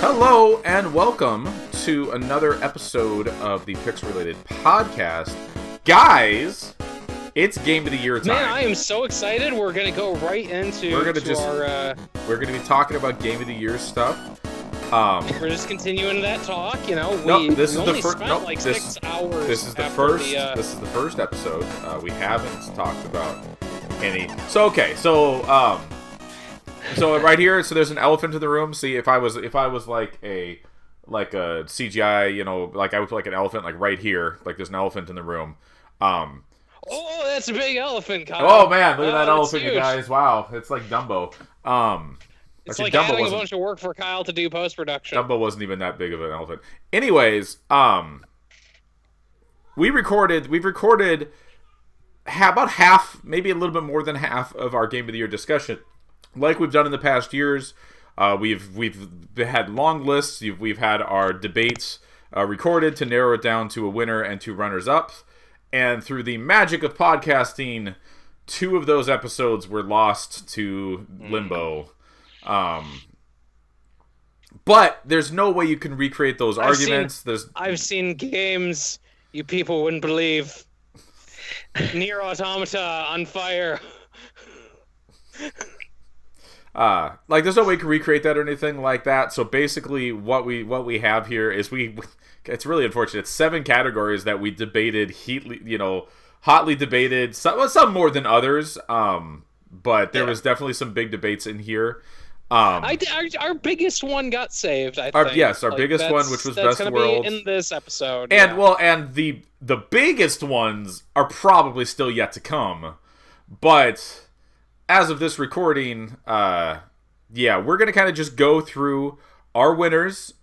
Hello and welcome to another episode of the Pixel Related Podcast. Guys, it's Game of the Year time. Man, I am so excited. We're going to go right into We're going to be talking about Game of the Year stuff. We're just continuing that talk, you know. This is the first 6 hours. This is the first episode. We haven't talked about any. So right here, so there's an elephant in the room. See, if I was like a CGI, you know, like I would put like an elephant like right here, like there's an elephant in the room. Oh, that's a big elephant, Kyle. Oh man, look at that elephant, huge. you guys! Wow, it's like Dumbo. It's like adding a bunch of work for Kyle to do post-production. Dumbo wasn't even that big of an elephant. Anyways, we've recorded about half, maybe a little bit more than half of our Game of the Year discussion. Like we've done in the past years, we've had long lists. We've had our debates recorded to narrow it down to a winner and two runners-up. And through the magic of podcasting, 2 of those episodes were lost to limbo. But there's no way you can recreate those arguments. I've seen games you people wouldn't believe. Nier Automata on fire. Like there's no way you can recreate that or anything like that. So basically what we have here is it's really unfortunate. It's 7 categories that we debated hotly debated. Some more than others. But there was definitely some big debates in here. Our biggest one got saved, I think. Yes, our biggest one, which was Best World. Be in this episode. And and the biggest ones are probably still yet to come. But as of this recording, we're going to kind of just go through our winners,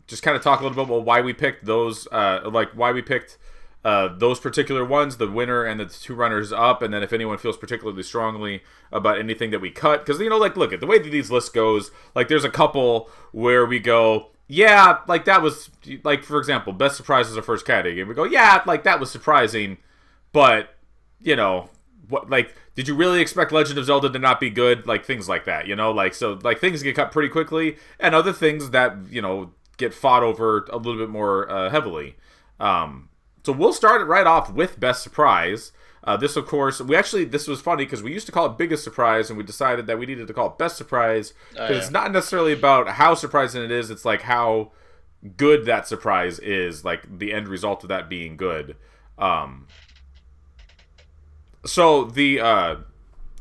just kind of talk a little bit about why we picked those, those particular ones, the winner and the 2 runners up, and then if anyone feels particularly strongly about anything that we cut, because, you know, like, look, at the way that these lists goes, like, there's a couple where we go, yeah, like, that was, like, for example, Best Surprise is our first category, and we go, yeah, like, that was surprising, but, you know, what, like, did you really expect Legend of Zelda to not be good? Like, things like that, you know? Like, so, like, things get cut pretty quickly, and other things that, you know, get fought over a little bit more heavily. So we'll start it right off with Best Surprise. This, of course, this was funny because we used to call it Biggest Surprise, and we decided that we needed to call it Best Surprise because it's not necessarily about how surprising it is, it's like how good that surprise is, like the end result of that being good. So the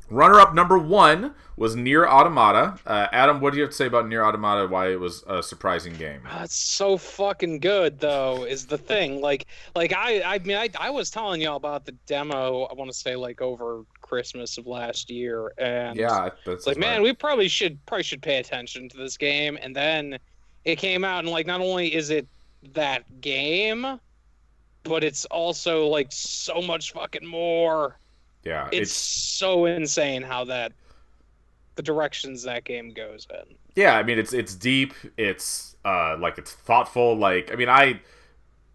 runner-up number 1 was Nier Automata. Adam, what do you have to say about Nier Automata, why it was a surprising game? It's so fucking good, though, is the thing. Like I was telling y'all about the demo, I want to say, like, over Christmas of last year, and yeah, that's like, man, we probably should pay attention to this game, and then it came out, and, like, not only is it that game, but it's also, like, so much fucking more. Yeah, it's so insane how the directions that game goes in. Yeah, I mean it's deep. It's like it's thoughtful. Like, I mean,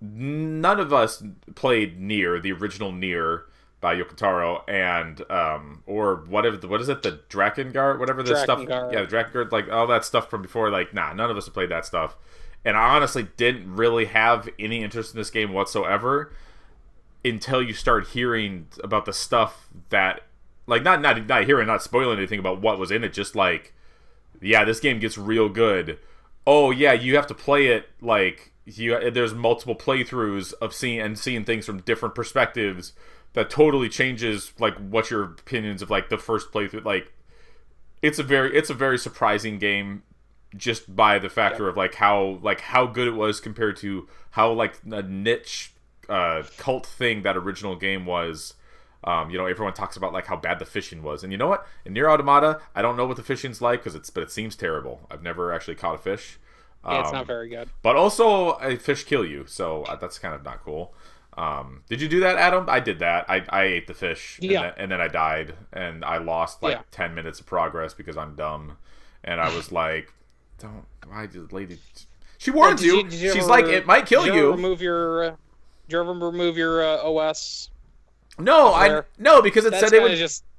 none of us played Nier, the original Nier by Yokotaro, and or what is it, the Drakengard, whatever the stuff. Yeah, the Drakengard, like all that stuff from before. Like, none of us have played that stuff, and I honestly didn't really have any interest in this game whatsoever until you start hearing about the stuff that, like, not hearing, not spoiling anything about what was in it, just like, yeah, this game gets real good. Oh yeah, you have to play it, like, there's multiple playthroughs of seeing things from different perspectives that totally changes, like, what your opinions of, like, the first playthrough. Like, it's a very surprising game, just by the factor of how good it was compared to how, like, a niche cult thing that original game was. You know, everyone talks about, like, how bad the fishing was, and you know what? In Nier Automata, I don't know what the fishing's like but it seems terrible. I've never actually caught a fish. Yeah, it's not very good. But also, a fish kill you, so that's kind of not cool. Did you do that, Adam? I did that. I ate the fish, and then I died, and I lost 10 minutes of progress because I'm dumb, and I was like, why did the lady? She warns you. She's like, it might kill you. Did you ever remove your OS? No, because it said it would.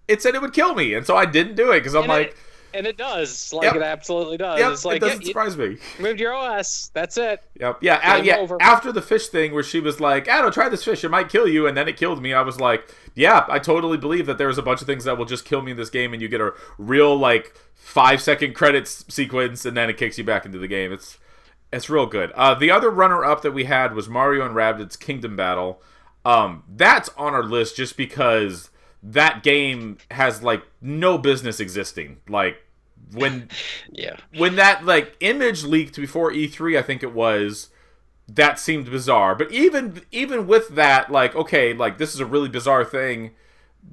It said it would kill me, and so I didn't do it because I'm like, And it does. Like, it absolutely does. Yep, it's like, it doesn't surprise me. Moved your OS. That's it. Yep. Yeah. Over. After the fish thing, where she was like, "Addo, try this fish. It might kill you," and then it killed me. I was like, "Yeah, I totally believe that there's a bunch of things that will just kill me in this game, and you get a real 5-second credits sequence, and then it kicks you back into the game. It's real good." The other runner-up that we had was Mario and Rabbids Kingdom Battle. That's on our list just because that game has no business existing. When that image leaked before E3, I think it was, that seemed bizarre. But even with that, this is a really bizarre thing.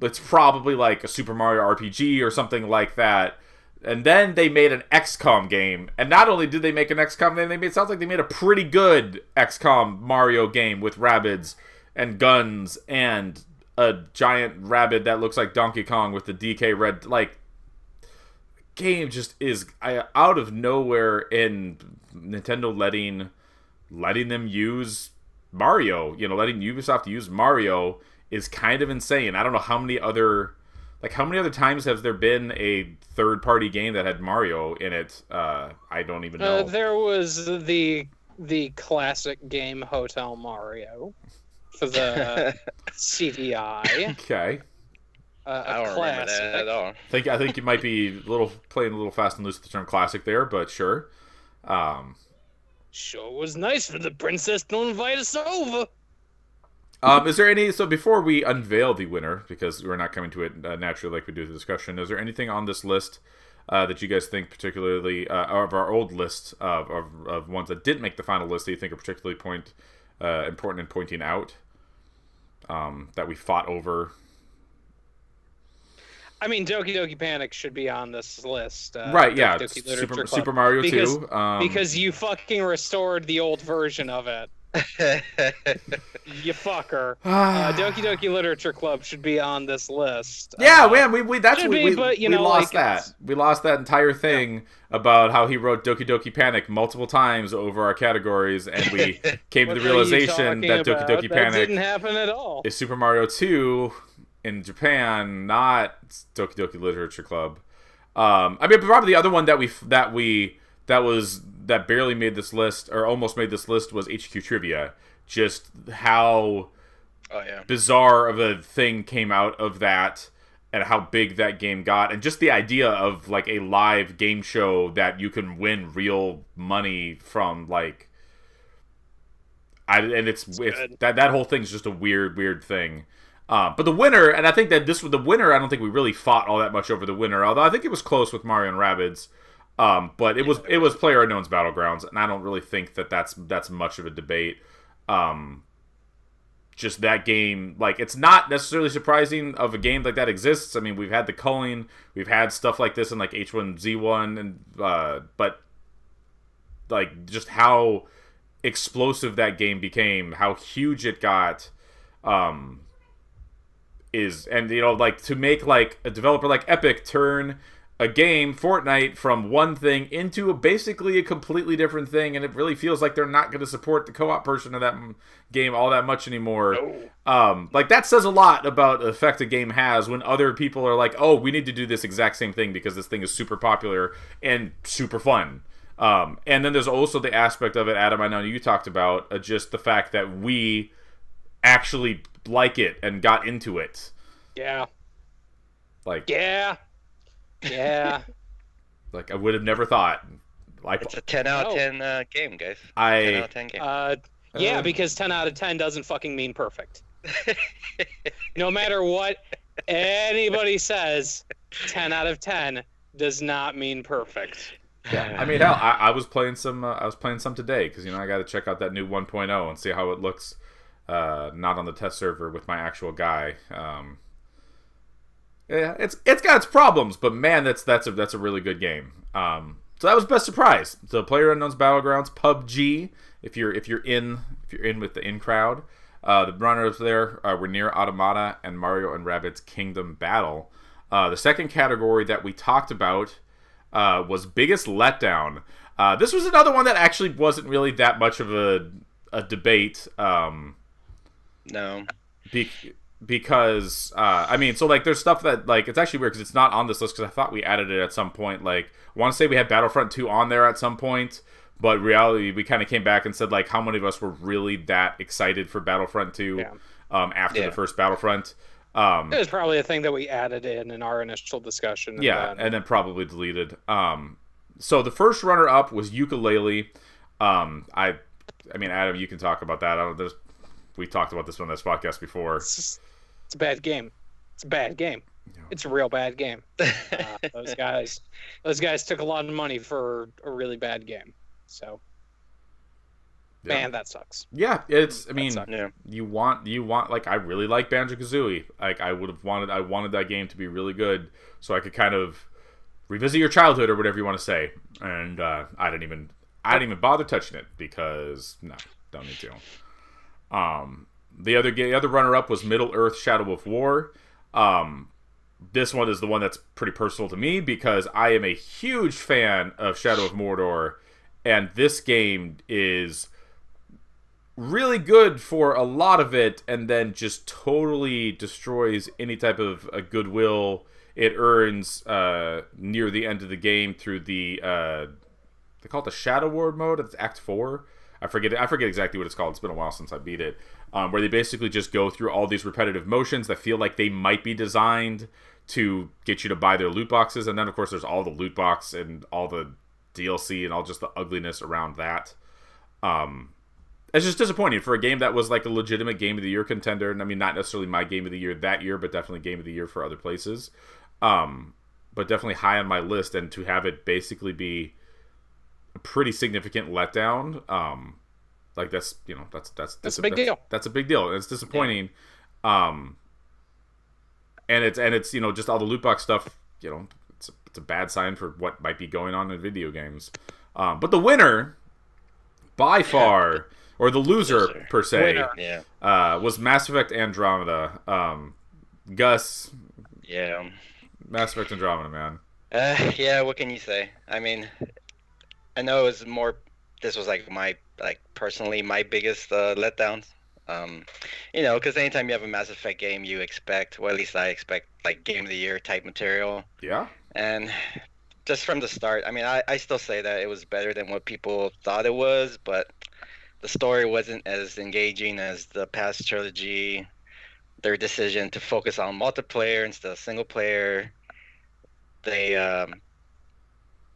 It's probably a Super Mario RPG or something like that. And then they made an XCOM game. And not only did they make an XCOM game, it sounds like they made a pretty good XCOM Mario game with Rabbids and guns and a giant rabbit that looks like Donkey Kong with the DK red. Game just is out of nowhere, in Nintendo letting them use Mario. Letting Ubisoft use Mario is kind of insane. I don't know how many other times has there been a third-party game that had Mario in it. I don't even know. There was the classic game Hotel Mario for the CDI. Okay. I don't remember that at all. I think you might be playing a little fast and loose with the term classic there, but sure. Sure was nice for the princess to invite us over. Is there any... So before we unveil the winner, because we're not coming to it naturally like we do the discussion, is there anything on this list that you guys think particularly... of our old list of ones that didn't make the final list that you think are particularly important in pointing out that we fought over? I mean, Doki Doki Panic should be on this list. Right, yeah. Super Mario 2. Because you fucking restored the old version of it. You fucker. Doki Doki Literature Club should be on this list. Yeah, man, we lost that. We lost that entire thing about how he wrote Doki Doki Panic multiple times over our categories, and we came to the realization that Doki Doki Panic didn't happen at all. Is Super Mario 2 in Japan, not Doki Doki Literature Club. I mean, probably the other one that barely made this list, or almost made this list, was HQ Trivia. Just how bizarre of a thing came out of that, and how big that game got, and just the idea of a live game show that you can win real money from. That whole thing's just a weird thing. But the winner, and I think that the winner, I don't think we really fought all that much over the winner, although I think it was close with Mario and Rabbids. But it was PlayerUnknown's Battlegrounds, and I don't really think that's much of a debate. Just that game, it's not necessarily surprising of a game like that exists. I mean, we've had the culling, we've had stuff like this in H1Z1, and but just how explosive that game became, how huge it got, to make a developer like Epic turn a game, Fortnite, from one thing into basically a completely different thing, and it really feels like they're not going to support the co-op portion of that game all that much anymore. No. That says a lot about the effect a game has when other people are like, oh, we need to do this exact same thing because this thing is super popular and super fun. And then there's also the aspect of it, Adam, I know you talked about, just the fact that we actually like it and got into it. Yeah. Yeah. I would have never thought. It's a 10 out of 10 game, guys. 10 out of 10 game. Yeah, because 10 out of 10 doesn't fucking mean perfect. No matter what anybody says, 10 out of 10 does not mean perfect. Yeah, I mean, hell, I was playing some. I was playing some today because I got to check out that new 1.0 and see how it looks. Not on the test server with my actual guy. Yeah, it's got its problems, but man, that's a really good game. So that was best surprise. So PlayerUnknown's Battlegrounds, PUBG. If you're in with the in crowd, the runners there were Nier Automata and Mario and Rabbids Kingdom Battle. The second category that we talked about was biggest letdown. This was another one that actually wasn't really that much of a debate. No. because I mean, so like there's stuff that like it's actually weird because it's not on this list because I thought we added it at some point. Like I want to say we had Battlefront 2 on there at some point, but reality we kind of came back and said like how many of us were really that excited for Battlefront 2 after the first Battlefront. It was probably a thing that we added in our initial discussion. And then probably deleted. So the first runner-up was Yooka-Laylee. I mean, Adam, you can talk about that. We talked about this on this podcast before. It's a bad game. It's a bad game. Yeah. It's a real bad game. Those guys took a lot of money for a really bad game. So, man, that sucks. Yeah, I mean, you want like I really like Banjo-Kazooie. Like I wanted that game to be really good so I could kind of revisit your childhood or whatever you want to say. And I didn't even bother touching it because no, don't need to. The other runner-up was Middle-earth: Shadow of War. This one is the one that's pretty personal to me because I am a huge fan of Shadow of Mordor, and this game is really good for a lot of it, and then just totally destroys any type of goodwill it earns near the end of the game through the they call it the Shadow Ward mode. It's Act 4. I forget exactly what it's called. It's been a while since I beat it. Where they basically just go through all these repetitive motions that feel like they might be designed to get you to buy their loot boxes. And then, of course, there's all the loot box and all the DLC and all just the ugliness around that. It's just disappointing for a game that was like a legitimate Game of the Year contender. And I mean, not necessarily my Game of the Year that year, but definitely Game of the Year for other places. But definitely high on my list. And to have it basically be a pretty significant letdown, like that's a big deal. That's a big deal. And it's disappointing. And it's just all the loot box stuff. It's a bad sign for what might be going on in video games. But the winner, by far, or the loser per se, was Mass Effect Andromeda. Gus. Yeah. Mass Effect Andromeda, man. What can you say? I mean, I know it was this was personally my biggest letdowns. Because anytime you have a Mass Effect game, you expect, well, at least I expect, like, Game of the Year type material. Yeah. And just from the start, I mean, I still say that it was better than what people thought it was, but the story wasn't as engaging as the past trilogy. Their decision to focus on multiplayer instead of single player, they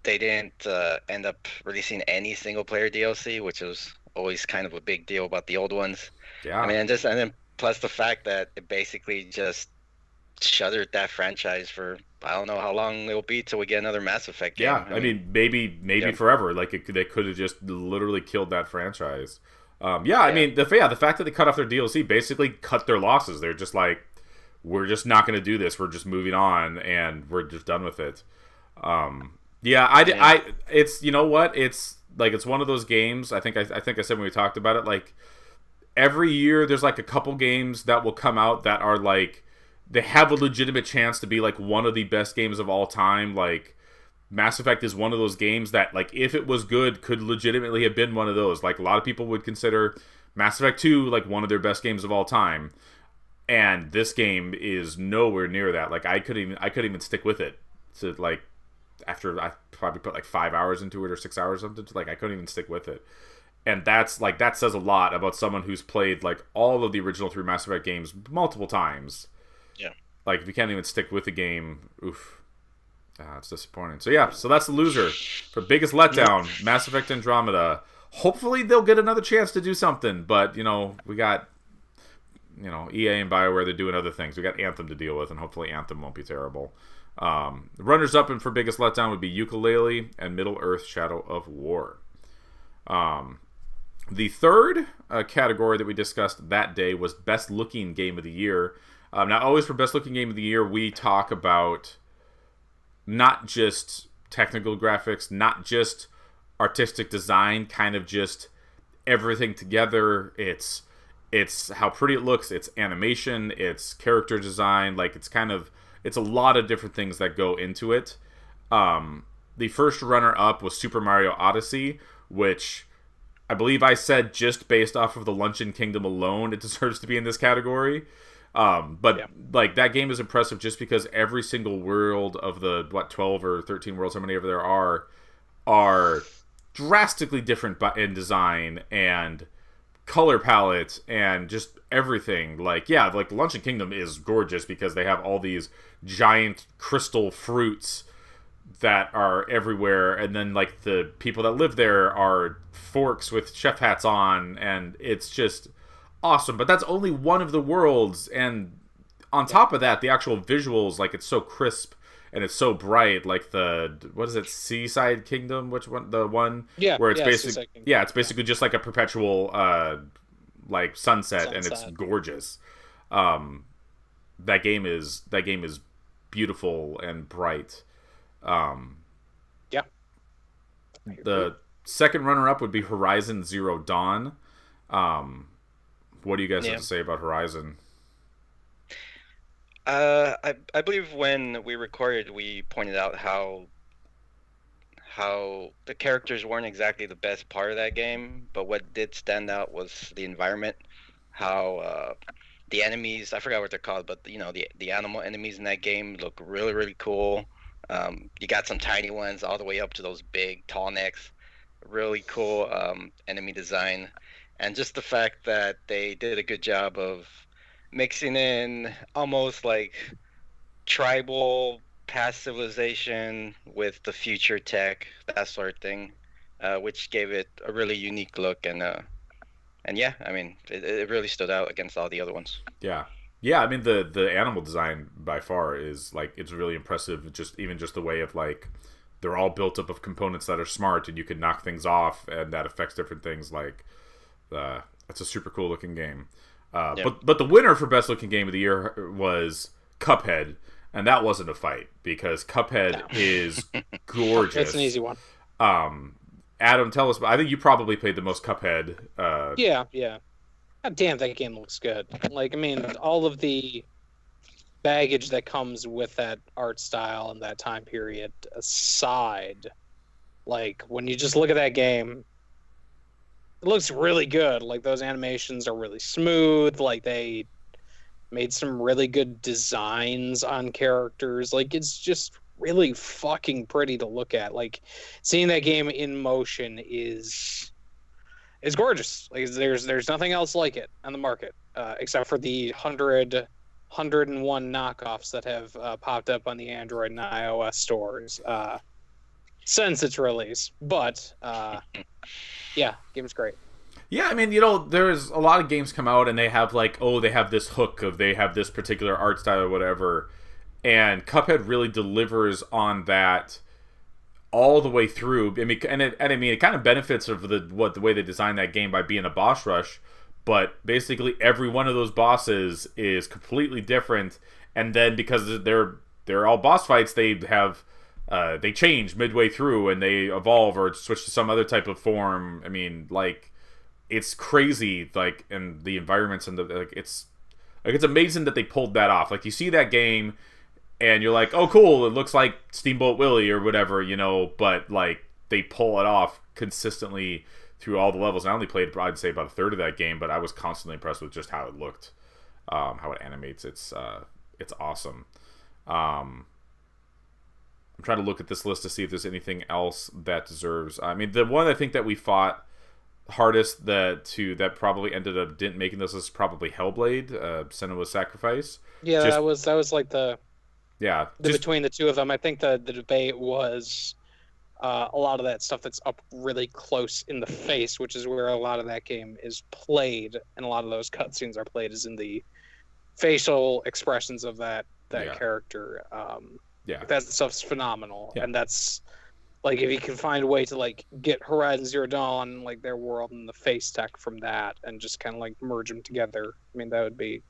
didn't end up releasing any single player DLC, which was always kind of a big deal about the old ones. Yeah. I mean, and then plus the fact that it basically just shuttered that franchise for I don't know how long it'll be till we get another Mass Effect game. Yeah, I mean maybe forever. Like they could have just literally killed that franchise. I mean the fact that they cut off their DLC basically cut their losses. They're just like, we're just not going to do this. We're just moving on and we're just done with it. It's you know what? It's like it's one of those games. I think I said when we talked about it, like every year there's like a couple games that will come out that are like they have a legitimate chance to be like one of the best games of all time. Like Mass Effect is one of those games that, like, if it was good, could legitimately have been one of those. Like a lot of people would consider Mass Effect 2 like one of their best games of all time, and this game is nowhere near that. Like I couldn't even stick with it to like after I probably put like 5 hours into it or 6 hours or something. Like I couldn't even stick with it. And that's like that says a lot about someone who's played like all of the original 3 Mass Effect games multiple times. Yeah. Like if you can't even stick with the game, oof. It's disappointing. So yeah, so that's the loser. For biggest letdown, Mass Effect Andromeda. Hopefully they'll get another chance to do something, but we got EA and BioWare, they're doing other things. We got Anthem to deal with, and hopefully Anthem won't be terrible. Runners up and for biggest letdown would be Yooka-Laylee and Middle-earth: Shadow of War. The third category that we discussed that day was best looking game of the year. Now, always for best looking game of the year, we talk about not just technical graphics, not just artistic design, kind of just everything together. It's how pretty it looks, it's animation, it's character design, like it's a lot of different things that go into it. The first runner-up was Super Mario Odyssey, which I believe I said just based off of the Luncheon Kingdom alone, it deserves to be in this category. But Yeah. like that game is impressive just because every single world of the 12 or 13 worlds, how many ever there are drastically different in design and color palette and just everything. Like, yeah, like Luncheon Kingdom is gorgeous because they have all these giant crystal fruits that are everywhere, and then like the people that live there are forks with chef hats on, and it's just awesome. But that's only one of the worlds, and on top of that, the actual visuals, like it's so crisp and it's so bright. Like the, what is it, Seaside Kingdom? Which one? The one Yeah, where it's yeah, basically, Seaside Kingdom. yeah, it's basically just like a perpetual like sunset, and it's gorgeous. That game is beautiful and bright. Yeah. The second runner-up would be Horizon Zero Dawn. What do you guys have to say about Horizon? I believe when we recorded, we pointed out how the characters weren't exactly the best part of that game, but what did stand out was the environment, how the enemies, I forgot what they're called, but you know, the animal enemies in that game look really, really cool. You got some tiny ones all the way up to those big tall necks. Really cool enemy design, and just the fact that they did a good job of mixing in almost like tribal past civilization with the future tech, that sort of thing, which gave it a really unique look. And yeah, I mean, it really stood out against all the other ones. Yeah. Yeah, I mean the animal design by far is like, it's really impressive. Just even just the way of like, they're all built up of components that are smart, and you can knock things off, and that affects different things. Like, it's a super cool looking game. Yeah. But the winner for best looking game of the year was Cuphead, and that wasn't a fight because Cuphead is gorgeous. It's an easy one. Adam, tell us. I think you probably played the most Cuphead. Yeah. God damn, that game looks good. Like, I mean, all of the baggage that comes with that art style and that time period aside, like, when you just look at that game, it looks really good. Like, those animations are really smooth. Like, they made some really good designs on characters. Like, it's just really fucking pretty to look at. Like, seeing that game in motion is gorgeous. Like, there's nothing else like it on the market, except for the 101 knockoffs that have popped up on the Android and iOS stores since its release. But yeah, game's great. Yeah, I mean, you know, there's a lot of games come out and they have like, oh, they have this hook of they have this particular art style or whatever, and Cuphead really delivers on that all the way through. I mean, it kind of benefits of the way they designed that game by being a boss rush, but basically every one of those bosses is completely different, and then because they're all boss fights, they have they change midway through and they evolve or switch to some other type of form. I mean, like, it's crazy, like, and the environments and it's amazing that they pulled that off. Like, you see that game and you're like, oh, cool, it looks like Steamboat Willie or whatever, you know, but like they pull it off consistently through all the levels. I only played, I'd say, about a third of that game, but I was constantly impressed with just how it looked, how it animates. It's awesome. I'm trying to look at this list to see if there's anything else that deserves. I mean, the one I think that we fought hardest that probably ended up didn't making this list is probably Hellblade, Senua's Sacrifice. Yeah, that was like the between the two of them. I think the debate was a lot of that stuff that's up really close in the face, which is where a lot of that game is played, and a lot of those cutscenes are played is in the facial expressions of that character. That stuff's phenomenal, and that's like, if you can find a way to like get Horizon Zero Dawn, like their world and the face tech from that, and just kind of like merge them together, I mean, that would be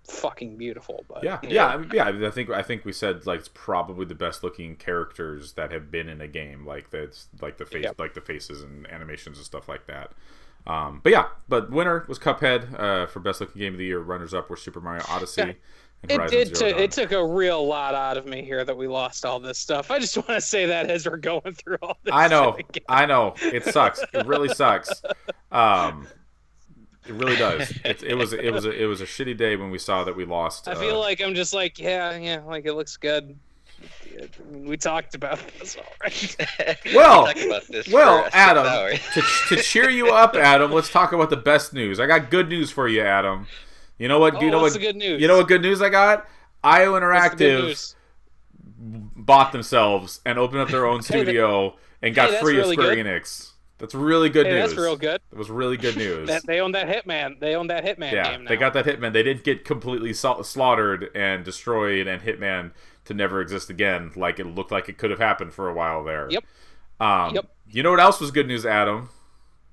fucking beautiful. But I think we said like it's probably the best looking characters that have been in a game. Like, that's like the face, like the faces and animations and stuff like that. But winner was Cuphead for best looking game of the year. Runners up were Super Mario Odyssey. Yeah. It took a real lot out of me here that we lost all this stuff. I just want to say that as we're going through all this. I know. It sucks. It really sucks. It really does. It was a shitty day when we saw that we lost. I feel like I'm just like, yeah, like it looks good. I mean, we talked about this already. Well, We talked about this well, for 6 Adam, hours. to cheer you up, Adam, let's talk about the best news. I got good news for you, Adam. You know what? What's the good news? You know what good news I got? IO What's the good Interactive news? bought themselves and opened up their own studio and got that's free of really Square good. Enix. That's really good Hey, news. that's real good. It was really good news. They own that Hitman. They own that Hitman Yeah, game now. they got that Hitman. They didn't get completely slaughtered and destroyed and Hitman to never exist again like it looked like it could have happened for a while there. Yep. Yep. You know what else was good news, Adam?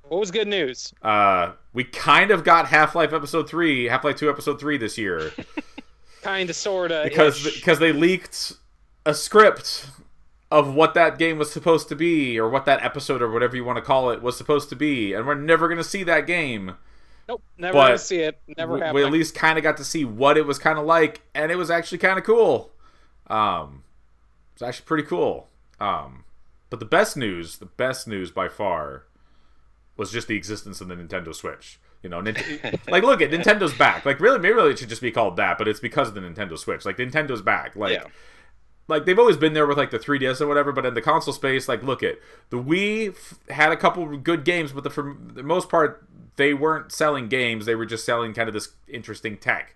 What was good news? We kind of got Half-Life Episode 3, Half-Life 2 Episode 3 this year. Kinda, sorta. because they leaked a script of what that game was supposed to be, or what that episode, or whatever you want to call it, was supposed to be, and we're never going to see that game. Nope, never But gonna see it. Never happened. We at least kind of got to see what it was kind of like, and it was actually kind of cool. It's actually pretty cool. But the best news by far, was just the existence of the Nintendo Switch. You know, like, look at Nintendo's back. Like, really, maybe it should just be called that, but it's because of the Nintendo Switch. Like, Nintendo's back. Like, Yeah. like they've always been there with like the 3DS or whatever, but in the console space, like, look at the Wii had a couple good games, but for the most part, they weren't selling games. They were just selling kind of this interesting tech.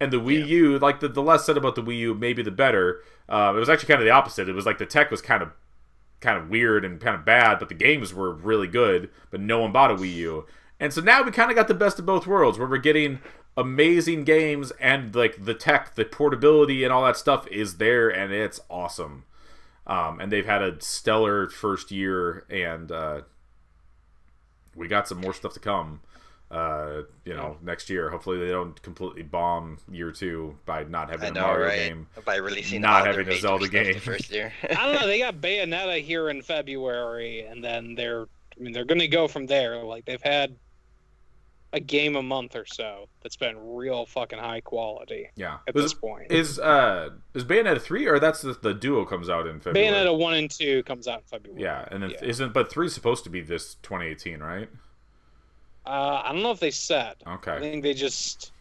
And the Wii U, like the less said about the Wii U, maybe the better. It was actually kind of the opposite. It was like the tech was kind of weird and kind of bad, but the games were really good, but no one bought a Wii U. And so now we kind of got the best of both worlds, where we're getting amazing games and like the tech, the portability and all that stuff is there, and it's awesome. And they've had a stellar first year, and we got some more stuff to come. Next year. Hopefully they don't completely bomb year 2 by not having a Mario game. By releasing not all their having a major Zelda stuff the game. first year. I don't know. They got Bayonetta here in February, and then they're going to go from there. Like, they've had a game a month or so that's been real fucking high quality. Yeah. At this point, is Bayonetta 3, or that's the Duo comes out in February? Bayonetta 1 and 2 comes out in February. Yeah, and then but 3 is supposed to be this 2018, right? I don't know if they said. Okay. I think they just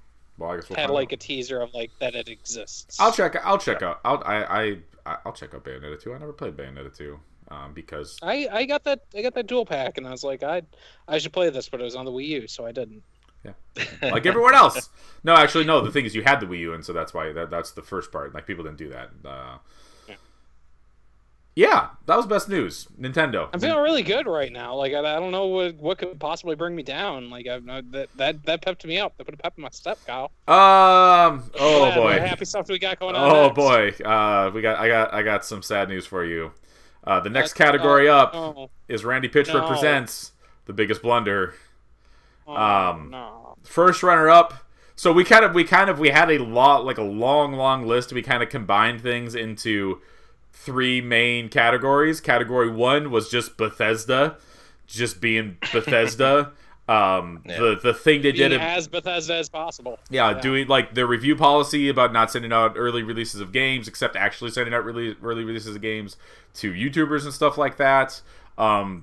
had like a teaser of like that it exists. I'll check out. I'll check out Bayonetta 2. I never played Bayonetta 2 because I got that dual pack, and I was like, I should play this, but it was on the Wii U, so I didn't. Yeah, like everyone else. No, actually, no. The thing is, you had the Wii U, and so that's why that's the first part. Like, people didn't do that. Yeah, that was best news. Nintendo. I'm feeling really good right now. Like, I don't know what could possibly bring me down. Like, that pepped me up. That put a pep in my step, Kyle. Oh boy. What happy stuff do we got going on? Oh next? boy. I got some sad news for you. The next category up is Randy Pitchford presents The Biggest Blunder. No. First runner up. So we had a long list. We kind of combined things into 3 main categories. Category 1 was just Bethesda, just being Bethesda. The thing they did as Bethesda as possible. Yeah, doing like their review policy about not sending out early releases of games, except actually sending out early releases of games to YouTubers and stuff like that.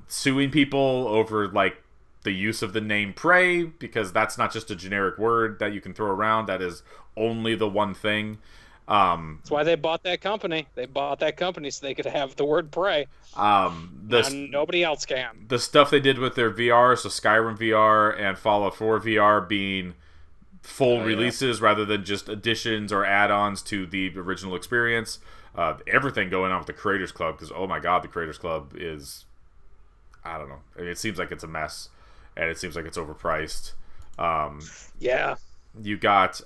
Suing people over like the use of the name Prey, because that's not just a generic word that you can throw around. That is only the one thing. That's why they bought that company. They bought that company so they could have the word Prey. Nobody else can. The stuff they did with their VR, so Skyrim VR and Fallout 4 VR being full releases rather than just additions or add-ons to the original experience. Everything going on with the Creators Club, because oh my god, the Creators Club is, I don't know. I mean, it seems like it's a mess, and it seems like it's overpriced. Yeah. You got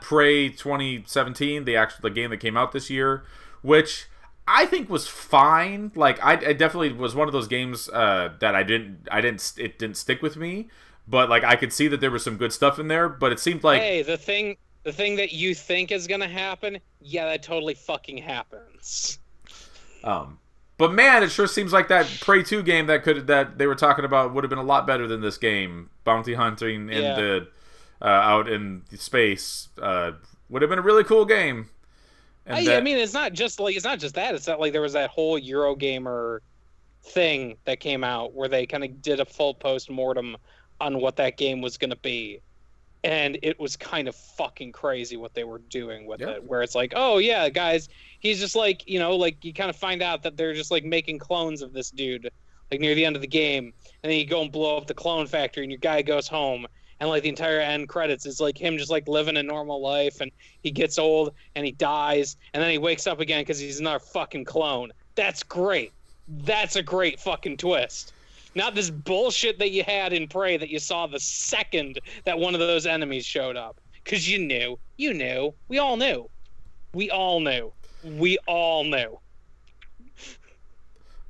Prey 2017, the game that came out this year, which I think was fine. Like, I definitely was one of those games that it didn't stick with me, but like I could see that there was some good stuff in there, but it seemed like, hey, the thing that you think is gonna happen, yeah, that totally fucking happens. But man, it sure seems like that Prey 2 game that they were talking about would have been a lot better than this game. Bounty hunting in out in space would have been a really cool game. I mean, it's not just that. It's not like there was that whole Eurogamer thing that came out where they kind of did a full post-mortem on what that game was going to be. And it was kind of fucking crazy what they were doing with it, where it's like, oh yeah, guys, he's just like, you know, like you kind of find out that they're just like making clones of this dude, like near the end of the game, and then you go and blow up the clone factory, and your guy goes home, and like the entire end credits is like him just like living a normal life, and he gets old and he dies, and then he wakes up again because he's another fucking clone. That's great. That's a great fucking twist. Not this bullshit that you had in Prey that you saw the second that one of those enemies showed up. Because you knew. You knew. We all knew. We all knew. We all knew.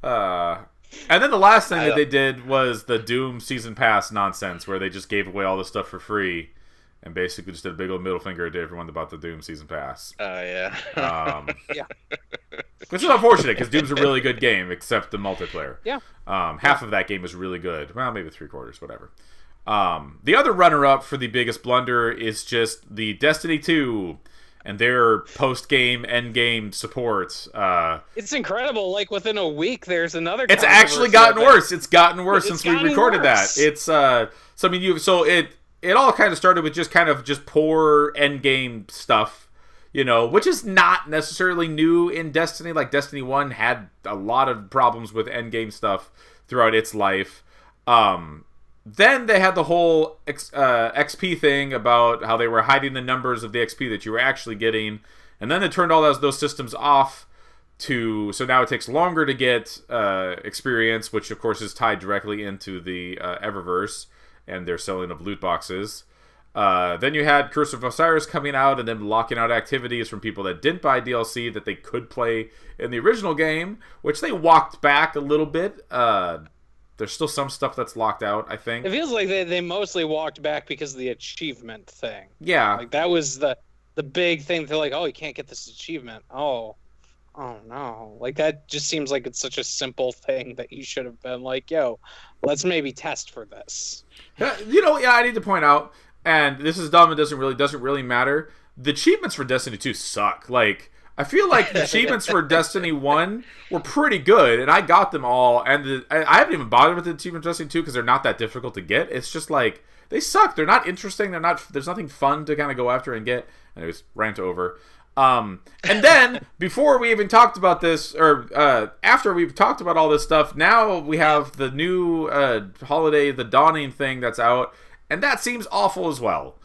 And then the last thing that they did was the Doom Season Pass nonsense, where they just gave away all this stuff for free, and basically just did a big old middle finger to everyone about the Doom Season Pass. Oh, yeah. Yeah. Which is unfortunate, because Doom's a really good game, except the multiplayer. Yeah. Half of that game is really good. Well, maybe 3/4, whatever. The other runner-up for the biggest blunder is just the Destiny 2 and their post-game, end-game support. It's incredible. Like, within a week, there's another It's actually gotten worse. It's gotten worse It's since we recorded worse. that. It's, so, I mean, it all kind of started with just poor end-game stuff. You know, which is not necessarily new in Destiny. Like, Destiny 1 had a lot of problems with endgame stuff throughout its life. Then they had the whole XP thing about how they were hiding the numbers of the XP that you were actually getting. And then they turned all those systems off so now it takes longer to get experience, which, of course, is tied directly into the Eververse and their selling of loot boxes. Then you had Curse of Osiris coming out and then locking out activities from people that didn't buy DLC that they could play in the original game, which they walked back a little bit. There's still some stuff that's locked out, I think. It feels like they mostly walked back because of the achievement thing. Yeah. Like, that was the big thing. They're like, oh, you can't get this achievement. Oh no. Like, that just seems like it's such a simple thing that you should have been like, yo, let's maybe test for this. I need to point out, and this is dumb, it doesn't really matter. The achievements for Destiny 2 suck. Like, I feel like the achievements for Destiny 1 were pretty good, and I got them all, and I haven't even bothered with the achievements for Destiny 2 because they're not that difficult to get. It's just like, they suck. They're not interesting. There's nothing fun to kind of go after and get. Anyways, rant over. And then, before we even talked about this, or after we've talked about all this stuff, now we have the new Holiday, the Dawning thing that's out, and that seems awful as well.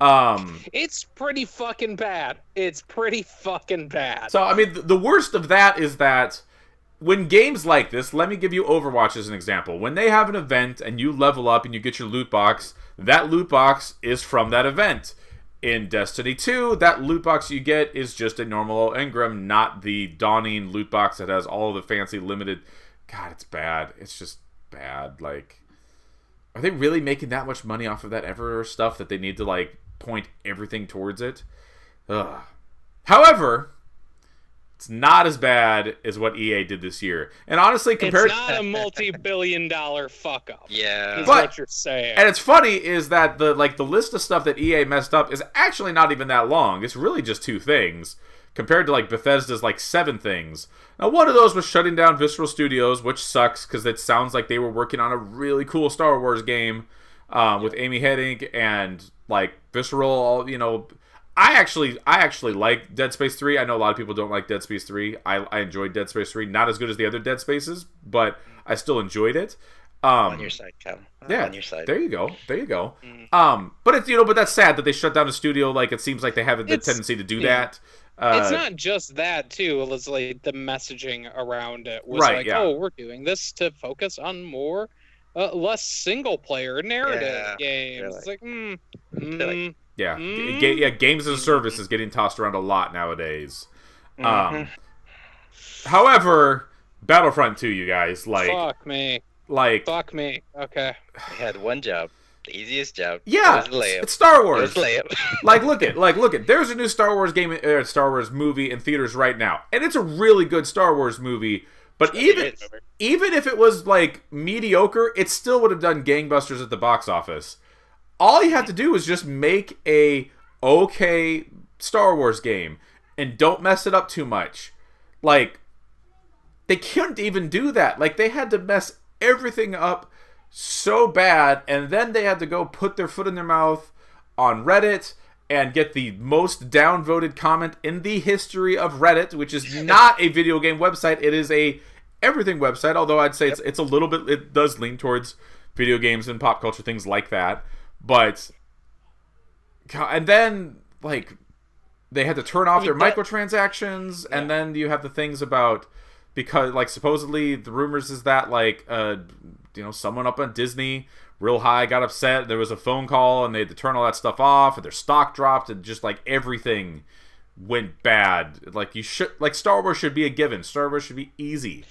It's pretty fucking bad. So, I mean, the worst of that is that when games like this, let me give you Overwatch as an example. When they have an event and you level up and you get your loot box, that loot box is from that event. In Destiny 2, that loot box you get is just a normal Engram, not the Dawning loot box that has all the fancy limited... God, it's bad. It's just bad. Like, are they really making that much money off of that Eververse stuff that they need to, like, point everything towards it? Ugh. However, it's not as bad as what EA did this year. And honestly, compared... It's not a multi-billion-dollar fuck-up. Yeah. Is what you're saying. And it's funny is that the list of stuff that EA messed up is actually not even that long. It's really just 2 things, compared to, like, Bethesda's, like, 7 things. Now, one of those was shutting down Visceral Studios, which sucks, because it sounds like they were working on a really cool Star Wars game with Amy Hennig and, like, Visceral, you know... I actually like Dead Space 3. I know a lot of people don't like Dead Space 3. I enjoyed Dead Space 3. Not as good as the other Dead Spaces, but I still enjoyed it. On your side, Cal. Yeah, on your side. There you go. But it's but that's sad that they shut down the studio. Like, it seems like they have the tendency to do that. It's not just that too. It's like the messaging around it was oh, we're doing this to focus on more, less single player narrative games. It's like, games as a service is getting tossed around a lot nowadays. However, Battlefront 2, you guys, like... Fuck me. Okay. I had one job. The easiest job. Yeah, it's Star Wars. It was look at. There's a new Star Wars game, Star Wars movie in theaters right now, and it's a really good Star Wars movie. But even if it was like mediocre, it still would have done gangbusters at the box office. All you have to do is just make a okay Star Wars game and don't mess it up too much. Like, they couldn't even do that. Like, they had to mess everything up so bad, and then they had to go put their foot in their mouth on Reddit and get the most downvoted comment in the history of Reddit, which is not a video game website. It is a everything website, although I'd say it's a little bit, it does lean towards video games and pop culture, things like that. But, and then, like, they had to turn off their microtransactions, and then you have the things about, because, like, supposedly the rumors is that, like, someone up on Disney real high got upset, there was a phone call, and they had to turn all that stuff off, and their stock dropped, and just, like, everything went bad. Like, Star Wars should be a given. Star Wars should be easy.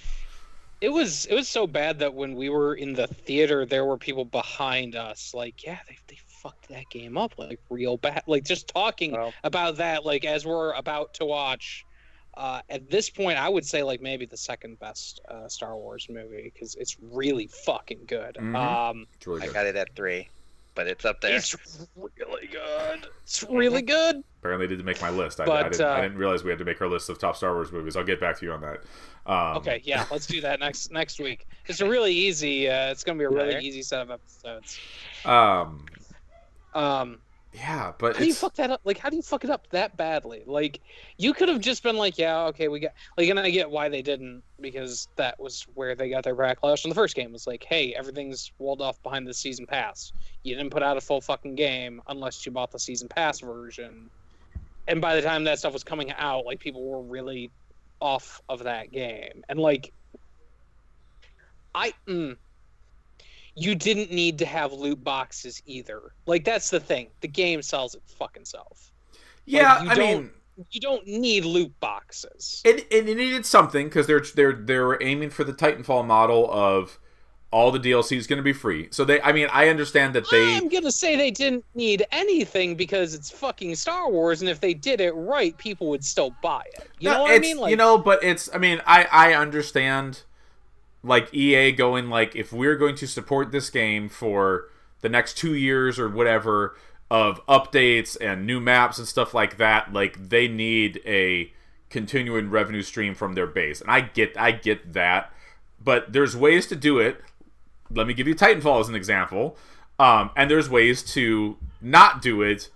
It was so bad that when we were in the theater, there were people behind us, like, yeah, they fucked that game up, like, real bad. Like, just talking about that, like, as we're about to watch. At this point, I would say, like, maybe the second best Star Wars movie, because it's really fucking good. It's really good. I got it at 3, but it's up there. It's really good. It's really good. Apparently, I did to make my list. I didn't realize we had to make our list of top Star Wars movies. I'll get back to you on that. Okay, yeah, let's do that next week. It's a really easy. It's gonna be a really easy set of episodes. Yeah, but how do you fuck that up? Like, how do you fuck it up that badly? Like, you could have just been like, yeah, okay, we got, like, and I get why they didn't, because that was where they got their backlash in the first game. Was like, hey, everything's walled off behind the season pass. You didn't put out a full fucking game unless you bought the season pass version. And by the time that stuff was coming out, like, people were really off of that game. And, like, you didn't need to have loot boxes either. Like, that's the thing. The game sells it fucking self. Yeah, like, you don't need loot boxes. It needed something, because they're aiming for the Titanfall model of all the DLC is going to be free. So I understand that I'm going to say they didn't need anything because it's fucking Star Wars, and if they did it right, people would still buy it. You know what I mean? Like, but it's, I understand, like, EA going, like, if we're going to support this game for the next 2 years or whatever of updates and new maps and stuff like that, like, they need a continuing revenue stream from their base. And I get that, but there's ways to do it. Let me give you Titanfall as an example. And there's ways to not do it.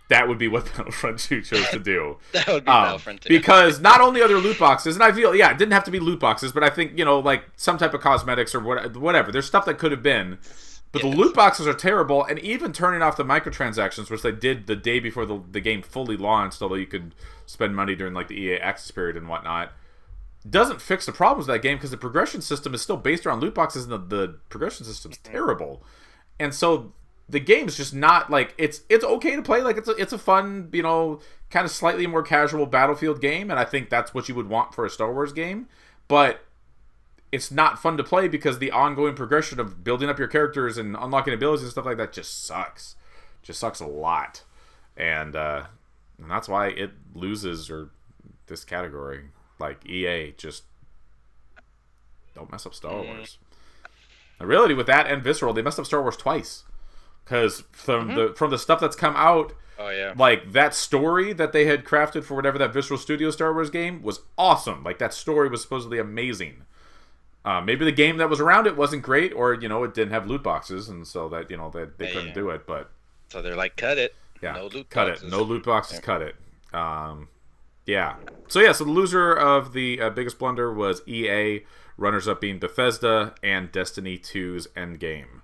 That would be what Battlefront 2 chose to do. That would be Battlefront 2. Because not only are there loot boxes, and I feel, it didn't have to be loot boxes, but I think, like, some type of cosmetics or whatever. There's stuff that could have been. But the loot boxes are terrible, and even turning off the microtransactions, which they did the day before the game fully launched, although you could spend money during, like, the EA Access period and whatnot, doesn't fix the problems of that game, because the progression system is still based around loot boxes, and the progression system's terrible. And so the game's just not, like, it's okay to play, like, it's a fun, kind of slightly more casual Battlefield game, and I think that's what you would want for a Star Wars game, but it's not fun to play because the ongoing progression of building up your characters and unlocking abilities and stuff like that just sucks. Just sucks a lot. And that's why it loses, or this category. Like, EA, just don't mess up Star Wars. In reality, with that and Visceral, they messed up Star Wars twice. Because from the stuff that's come out, like, that story that they had crafted for whatever that Visceral Studios Star Wars game was awesome. Like, that story was supposedly amazing. Maybe the game that was around it wasn't great, or, it didn't have loot boxes, and so that, they couldn't do it, but... So they're like, cut it. Yeah, no loot cut boxes. it. No loot boxes, cut it. Yeah. So the loser of the biggest blunder was EA, runners-up being Bethesda, and Destiny 2's Endgame.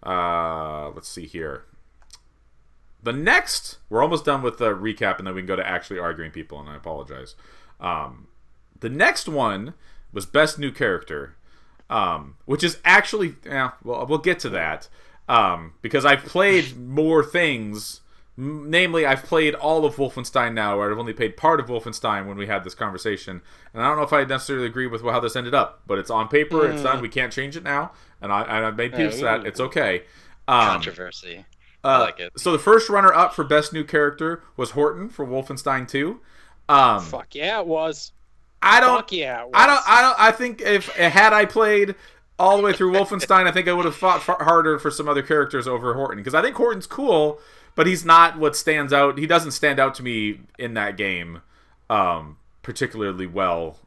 Let's see here. The next... We're almost done with the recap, and then we can go to actually arguing people, and I apologize. The next one was Best New Character, which is actually... we'll get to that, because I've played more things... Namely, I've played all of Wolfenstein now, or I've only played part of Wolfenstein when we had this conversation. And I don't know if I necessarily agree with how this ended up, but it's on paper, it's done, we can't change it now. And I've made peace with that, it's okay. Controversy. I like it. So the first runner-up for Best New Character was Horton for Wolfenstein 2. Fuck yeah, it was. I think had I played all the way through Wolfenstein, I think I would have fought harder for some other characters over Horton. Because I think Horton's cool, but he's not what stands out. He doesn't stand out to me in that game. particularly well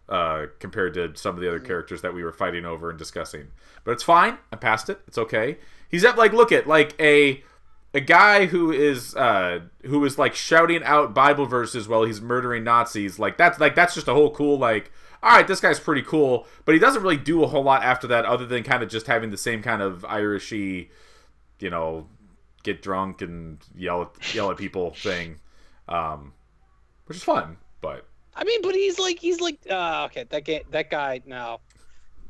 compared to some of the other characters that we were fighting over and discussing. But it's fine. I passed it. It's okay. He's at like, look at like a guy who is like shouting out Bible verses while he's murdering Nazis. That's just a whole cool like. All right, this guy's pretty cool, but he doesn't really do a whole lot after that, other than kind of just having the same kind of Irishy, get drunk and yell at people thing, which is fun. But I mean, but he's like, okay, that guy, no,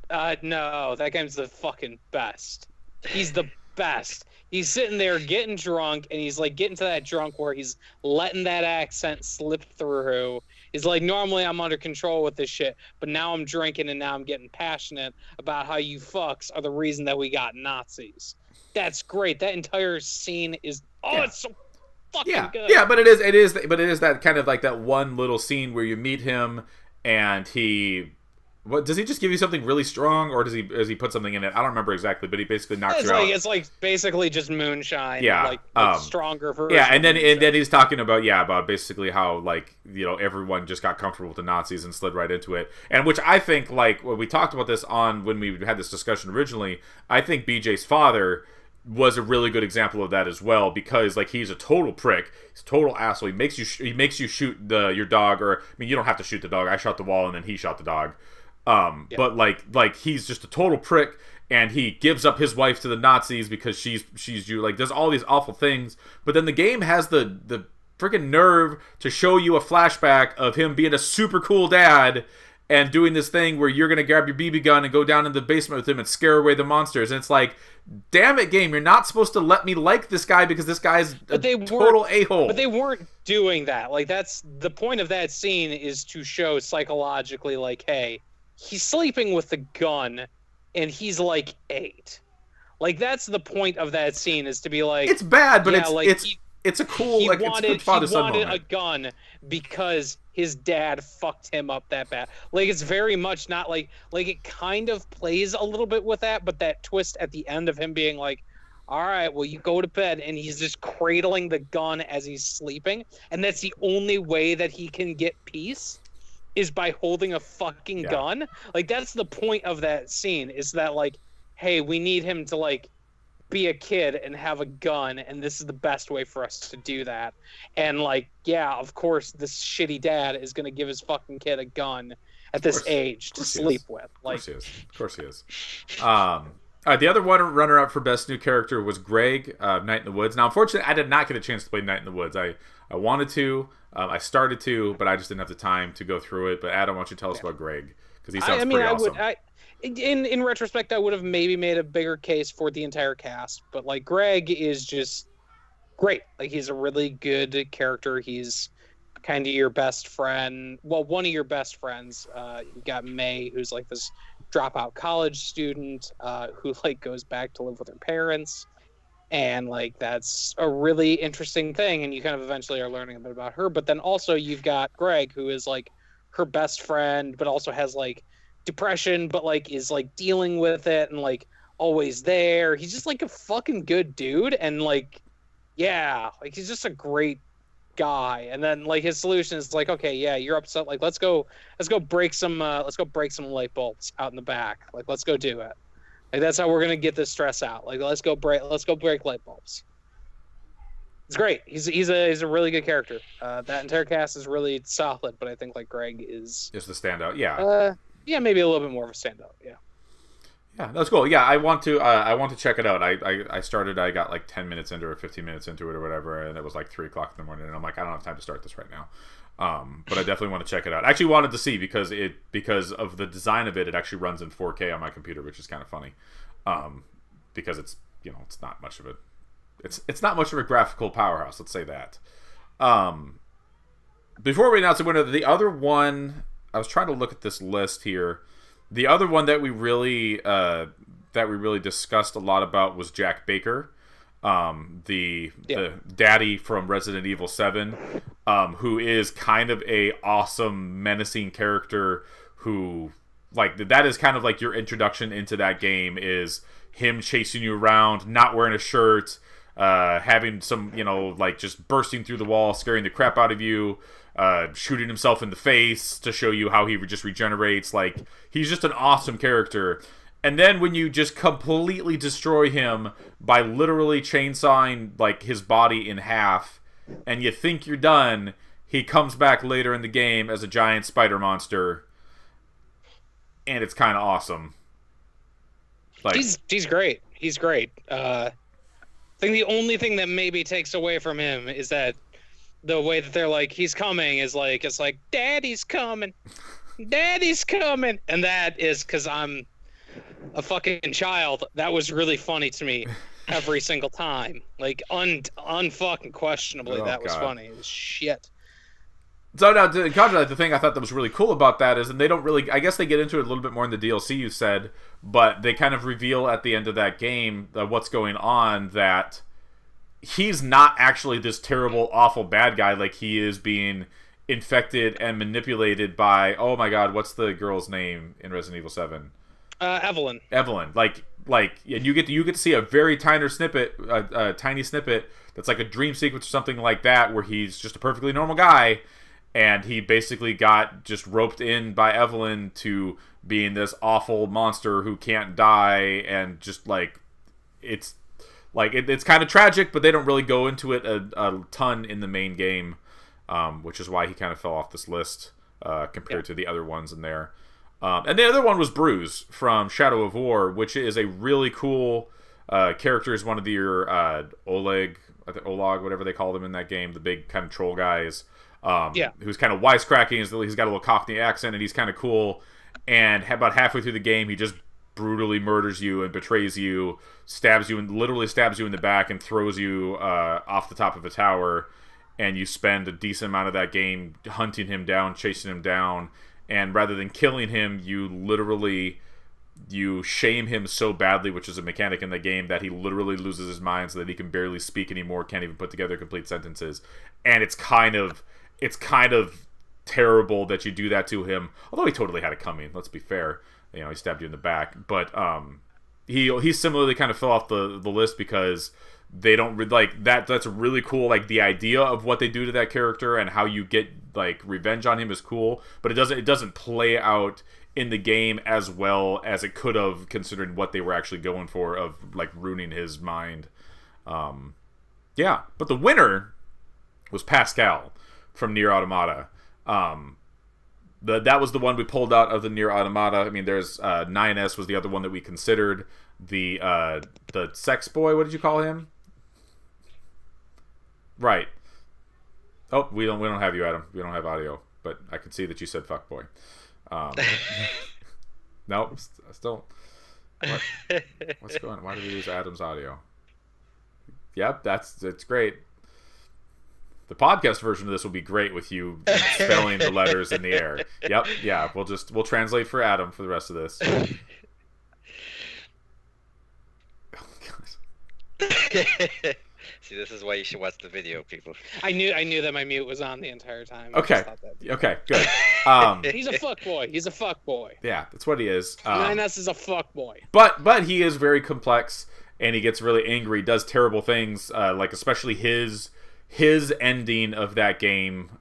that game's the fucking best. He's the best. He's sitting there getting drunk, and he's like getting to that drunk where he's letting that accent slip through. He's like, normally I'm under control with this shit, but now I'm drinking and now I'm getting passionate about how you fucks are the reason that we got Nazis. That's great. That entire scene is it's so fucking good. Yeah, but it is that kind of like that one little scene where you meet him and what does he just give you something really strong, or does he put something in it? I don't remember exactly, but he basically knocks you out. It's like basically just moonshine. Yeah, like stronger version. Yeah, and then he's talking about basically how like everyone just got comfortable with the Nazis and slid right into it, and which I think like when we talked about this when we had this discussion originally, I think BJ's father was a really good example of that as well, because like he's a total prick, he's a total asshole. He makes you shoot your dog, or I mean you don't have to shoot the dog. I shot the wall and then he shot the dog. But like he's just a total prick, and he gives up his wife to the Nazis because she's Jew. Like does all these awful things, but then the game has the freaking nerve to show you a flashback of him being a super cool dad and doing this thing where you're gonna grab your BB gun and go down in the basement with him and scare away the monsters. And it's like, damn it, game, you're not supposed to let me like this guy because this guy's a total a-hole. But they weren't doing that. Like that's the point of that scene, is to show psychologically like, hey, he's sleeping with a gun, and he's like 8. Like that's the point of that scene, is to be like, it's bad, but it's a cool he like wanted, it's father-son he wanted moment. a gun because his dad fucked him up that bad. Like it's very much not like it kind of plays a little bit with that, but that twist at the end of him being like, all right, well, you go to bed, and he's just cradling the gun as he's sleeping, and that's the only way that he can get peace, is by holding a fucking gun. Like that's the point of that scene, is that like, hey, we need him to like be a kid and have a gun, and this is the best way for us to do that. And like, yeah, of course this shitty dad is gonna give his fucking kid a gun at this age to sleep with. Like, of course he is. All right, the other one runner-up for best new character was Greg, Night in the Woods. Now, unfortunately, I did not get a chance to play Night in the Woods. I wanted to, I started to, but I just didn't have the time to go through it. But Adam, why don't you tell us about Greg? Because he sounds pretty awesome. In retrospect, I would have maybe made a bigger case for the entire cast, but like Greg is just great. Like he's a really good character. He's kind of your best friend. Well, one of your best friends. You got May, who's like this dropout college student who like goes back to live with her parents, and like that's a really interesting thing. And you kind of eventually are learning a bit about her. But then also you've got Greg, who is like her best friend, but also has like depression, but like is like dealing with it and like always there. He's just like a fucking good dude, and like yeah, like he's just a great guy. And then like his solution is like, okay, yeah, you're upset, like let's go break some light bulbs out in the back. Like let's go do it. Like that's how we're gonna get this stress out. Like let's go break light bulbs. It's great. He's a really good character. That entire cast is really solid, but I think like Greg is the standout. Yeah, maybe a little bit more of a standout. Yeah, that's cool. Yeah, I want to check it out. I started. I got like 10 minutes into it, or 15 minutes into it, or whatever, and it was like 3 o'clock in the morning, and I'm like, I don't have time to start this right now. But I definitely want to check it out. I actually wanted to see because of the design of it. It actually runs in 4K on my computer, which is kind of funny. Because it's it's not much of a graphical powerhouse. Let's say that. Before we announce the winner, the other one. I was trying to look at this list here. The other one that we really discussed a lot about was Jack Baker, the daddy from Resident Evil 7, who is kind of a awesome, menacing character. Who like that is kind of like your introduction into that game, is him chasing you around, not wearing a shirt, having some like just bursting through the wall, scaring the crap out of you. shooting himself in the face to show you how he just regenerates. Like, he's just an awesome character. And then when you just completely destroy him by literally chainsawing like his body in half, and you think you're done, he comes back later in the game as a giant spider monster, and it's kind of awesome. Like, he's great. He's great. I think the only thing that maybe takes away from him is that the way that they're like, he's coming is like, it's like, Daddy's coming, Daddy's coming, and that is because I'm a fucking child. That was really funny to me every single time. Like, unfucking questionably, that was funny as shit. So now, to contrast, the thing I thought that was really cool about that is, and they don't really, I guess they get into it a little bit more in the DLC, you said, but they kind of reveal at the end of that game what's going on, that he's not actually this terrible, awful bad guy. Like, he is being infected and manipulated by, oh my god, what's the girl's name in Resident Evil 7? Evelyn. Like, and you get to see a very tiny snippet, tiny snippet that's like a dream sequence or something like that, where he's just a perfectly normal guy, and he basically got just roped in by Evelyn to being this awful monster who can't die, and just like it's kind of tragic, but they don't really go into it a ton in the main game, which is why he kind of fell off this list compared to the other ones in there. And the other one was Bruce from Shadow of War, which is a really cool character. Is one of your Oleg, whatever they call them in that game, the big kind of troll guys. Who's kind of wisecracking. He's got a little Cockney accent, and he's kind of cool. And about halfway through the game, he just brutally murders you and betrays you, literally stabs you in the back, and throws you off the top of a tower. And you spend a decent amount of that game hunting him down, chasing him down. And rather than killing him, you shame him so badly, which is a mechanic in the game, that he literally loses his mind so that he can barely speak anymore, can't even put together complete sentences. And it's kind of terrible that you do that to him. Although he totally had it coming, let's be fair. He stabbed you in the back. But he similarly kind of fell off the list because they don't like that. That's really cool. Like, the idea of what they do to that character and how you get like revenge on him is cool, but it doesn't play out in the game as well as it could have, considering what they were actually going for of like ruining his mind. But the winner was Pascal from Nier Automata. That was the one we pulled out of the Nier Automata. I mean, there's 9S was the other one that we considered. The sex boy, what did you call him? Right. Oh, we don't have you, Adam. We don't have audio, but I could see that you said fuckboy. Nope, still. What's going on? Why did we lose Adam's audio? Yep, it's great. The podcast version of this will be great with you spelling the letters in the air. Yep, yeah. We'll translate for Adam for the rest of this. See, this is why you should watch the video, people. I knew that my mute was on the entire time. Okay, good. He's a fuckboy. He's a fuckboy. Yeah, that's what he is. 9S is a fuckboy. But he is very complex, and he gets really angry. Does terrible things, like especially his ending of that game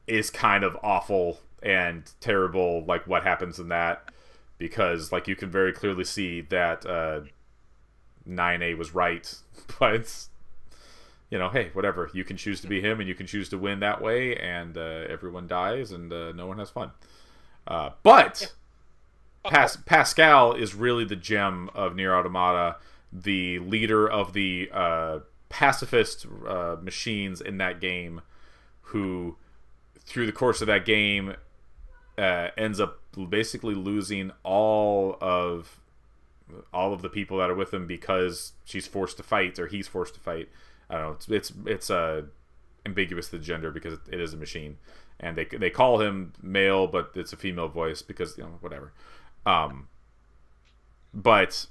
is kind of awful and terrible. Like what happens in that, because like you can very clearly see that 9A was right. But it's, hey, whatever. You can choose to be him, and you can choose to win that way, and everyone dies, and no one has fun. Pascal is really the gem of Nier Automata, the leader of the pacifist machines in that game, who, through the course of that game, ends up basically losing all of the people that are with him because she's forced to fight, or he's forced to fight. I don't know. It's ambiguous, the gender, because it is a machine, and they call him male, but it's a female voice because whatever. But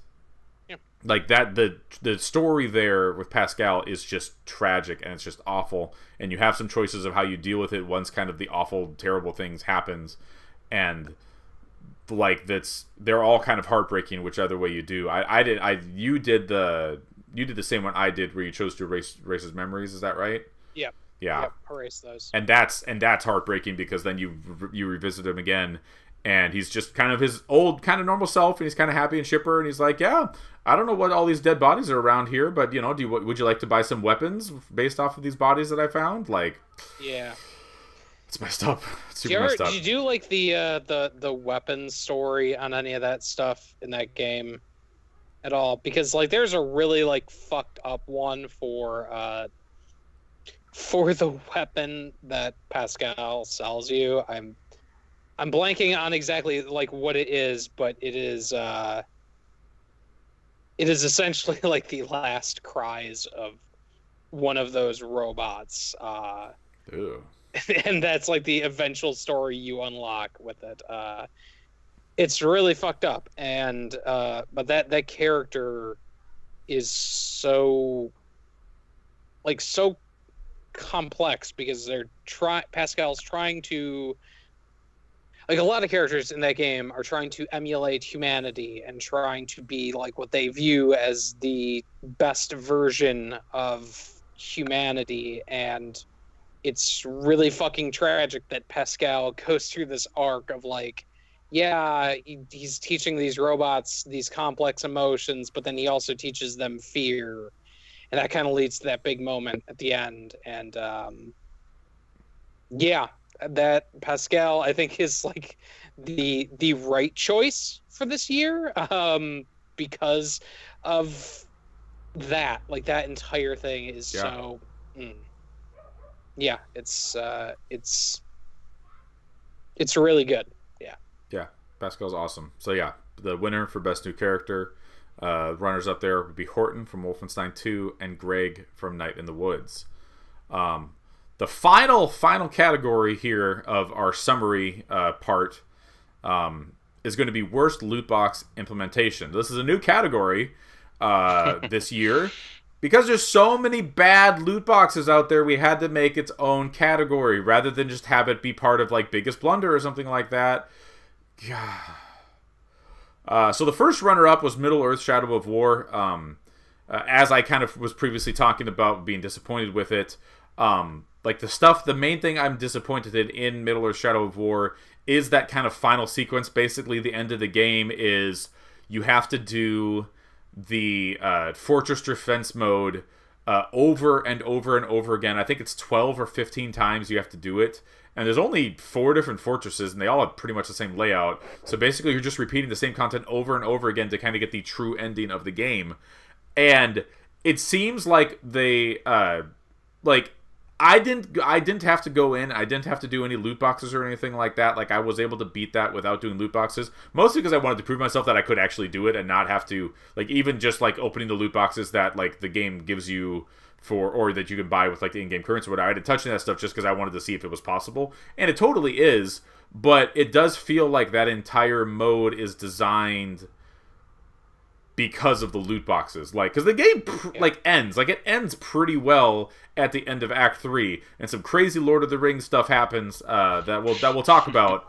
like that, the story there with Pascal is just tragic, and it's just awful. And you have some choices of how you deal with it once kind of the awful, terrible things happens, and like they're all kind of heartbreaking whichever way you do. You did the same one I did, where you chose to erase his memories. Is that right? Yeah. Yeah, Yep, erase those. and that's heartbreaking because then you revisit him again, and he's just kind of his old kind of normal self, and he's kind of happy and chipper, and he's like, yeah, I don't know what all these dead bodies are around here, but would you like to buy some weapons based off of these bodies that I found? Like, yeah, it's messed up. It's super messed up. Did you do like the weapons story on any of that stuff in that game at all? Because like there's a really like fucked up one for the weapon that Pascal sells you. I'm blanking on exactly like what it is, but it is essentially like the last cries of one of those robots. Ew. And that's like the eventual story you unlock with it. It's really fucked up, and but that character is so complex because Pascal's trying to, like, a lot of characters in that game are trying to emulate humanity and trying to be like what they view as the best version of humanity, and it's really fucking tragic that Pascal goes through this arc of like, yeah, he's teaching these robots these complex emotions, but then he also teaches them fear, and that kind of leads to that big moment at the end. And yeah, that Pascal I think is like the right choice for this year, because of that. Like that entire thing is so. Yeah, it's really good. Yeah, Pascal's awesome. So yeah, the winner for best new character, runners up there would be Horton from Wolfenstein 2 and Greg from Night in the Woods. The final category here of our summary part is going to be worst loot box implementation. This is a new category this year. Because there's so many bad loot boxes out there, we had to make its own category rather than just have it be part of like Biggest Blunder or something like that. So the first runner-up was Middle-earth: Shadow of War. As I kind of was previously talking about being disappointed with it, like the main thing I'm disappointed in Middle-earth: Shadow of War is that kind of final sequence. Basically, the end of the game is you have to do the fortress defense mode over and over and over again. I think it's 12 or 15 times you have to do it, and there's only 4 different fortresses, and they all have pretty much the same layout. So basically you're just repeating the same content over and over again to kind of get the true ending of the game. And it seems like they I didn't have to go in. I didn't have to do any loot boxes or anything like that. Like, I was able to beat that without doing loot boxes. Mostly because I wanted to prove myself that I could actually do it and not have to, like, even just, like, opening the loot boxes that, like, the game gives you or that you can buy with, like, the in-game currency or whatever. I did touching that stuff just because I wanted to see if it was possible. And it totally is, but it does feel like that entire mode is designed because of the loot boxes, like, because the game ends pretty well at the end of Act 3, and some crazy Lord of the Rings stuff happens that we'll talk about,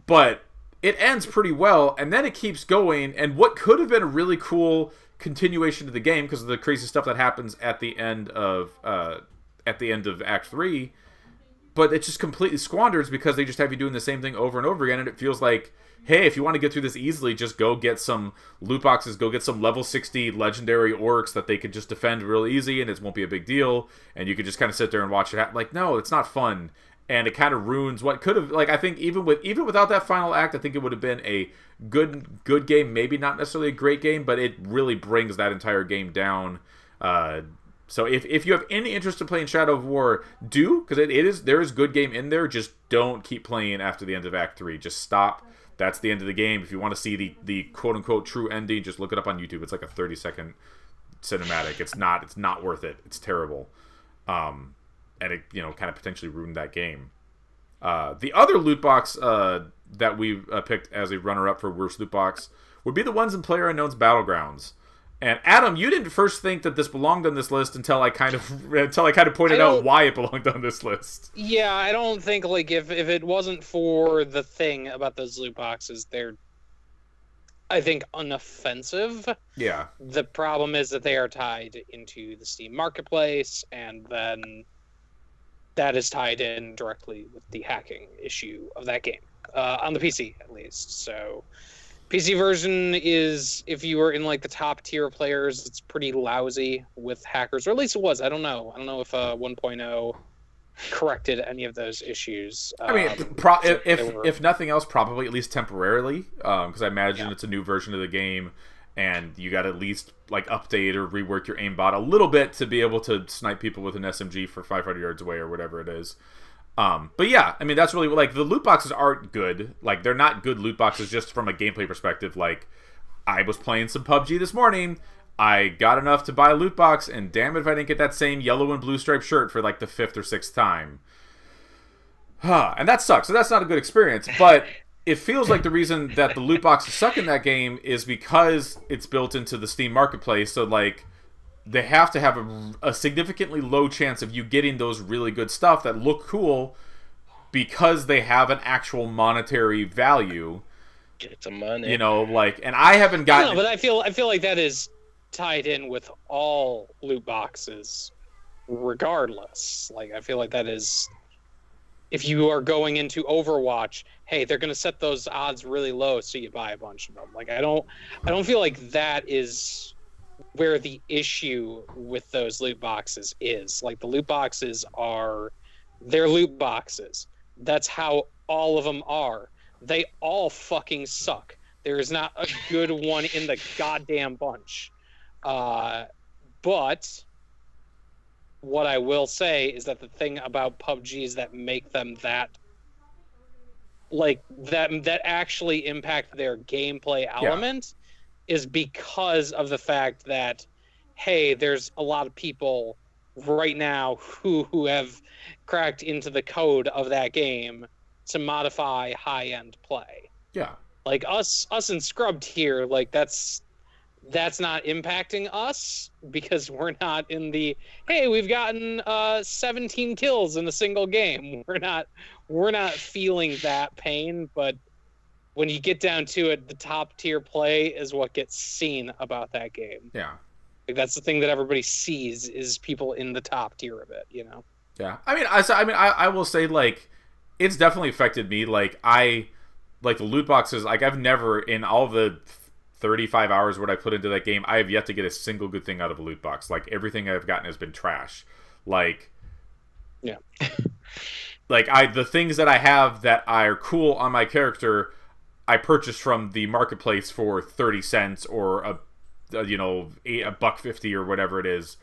but it ends pretty well, and then it keeps going, and what could have been a really cool continuation to the game because of the crazy stuff that happens at the end of Act 3, but it just completely squanders because they just have you doing the same thing over and over again, and it feels like, hey, if you want to get through this easily, just go get some loot boxes, go get some level 60 legendary orcs that they could just defend real easy, and it won't be a big deal, and you could just kind of sit there and watch it happen. Like, no, it's not fun, and it kind of ruins what could have, like, I think even without that final act, I think it would have been a good game, maybe not necessarily a great game, but it really brings that entire game down. So if you have any interest in playing Shadow of War, do, because there is good game in there, just don't keep playing after the end of Act 3. Just stop. That's the end of the game. If you want to see the quote-unquote true ending, just look it up on YouTube. It's like a 30-second cinematic. It's not worth it. It's terrible. And it, kind of potentially ruined that game. The other loot box that we picked as a runner-up for worst loot box would be the ones in PlayerUnknown's Battlegrounds. And Adam, you didn't first think that this belonged on this list until I kind of pointed out why it belonged on this list. Yeah, I don't think, like, if it wasn't for the thing about those loot boxes, I think, unoffensive. Yeah. The problem is that they are tied into the Steam marketplace, and then that is tied in directly with the hacking issue of that game, on the PC at least. So PC version is, if you were in like the top tier players, it's pretty lousy with hackers, or at least it was. I don't know if 1.0 corrected any of those issues. I mean, So if nothing else, probably at least temporarily, because I imagine it's a new version of the game, and you got to at least like update or rework your aimbot a little bit to be able to snipe people with an SMG for 500 yards away or whatever it is. But yeah, I mean, that's really, like, the loot boxes aren't good. Like, they're not good loot boxes just from a gameplay perspective. Like, I was playing some PUBG this morning. I got enough to buy a loot box, and damn it if I didn't get that same yellow and blue striped shirt for like the 5th or 6th time. And that sucks. So that's not a good experience. But it feels like the reason that the loot boxes suck in that game is because it's built into the Steam marketplace. So, like, they have to have a significantly low chance of you getting those really good stuff that look cool because they have an actual monetary value. Get some money. You know, like, and I haven't gotten... I don't know, but I feel like that is tied in with all loot boxes regardless. Like, I feel like that is, if you are going into Overwatch, hey, they're going to set those odds really low so you buy a bunch of them. Like, I don't feel like that is where the issue with those loot boxes is. Like, the loot boxes they're loot boxes. That's how all of them are. They all fucking suck. There is not a good one in the goddamn bunch. But what I will say is that the thing about PUBGs that make them that actually impact their gameplay element is because of the fact that, hey, there's a lot of people right now who have cracked into the code of that game to modify high-end play. Yeah. Like us in Scrubbed here, like that's not impacting us because we're not in the, hey, we've gotten 17 kills in a single game. We're not feeling that pain, but when you get down to it, the top tier play is what gets seen about that game. Yeah. Like, that's the thing that everybody sees is people in the top tier of it, you know? Yeah. I will say, like, it's definitely affected me. Like, like, the loot boxes, like, I've never, in all the 35 hours what I put into that game, I have yet to get a single good thing out of a loot box. Like, everything I've gotten has been trash. Like, yeah. Like, the things that I have that are cool on my character, I purchased from the marketplace for 30 cents or a $1.50 or whatever it is.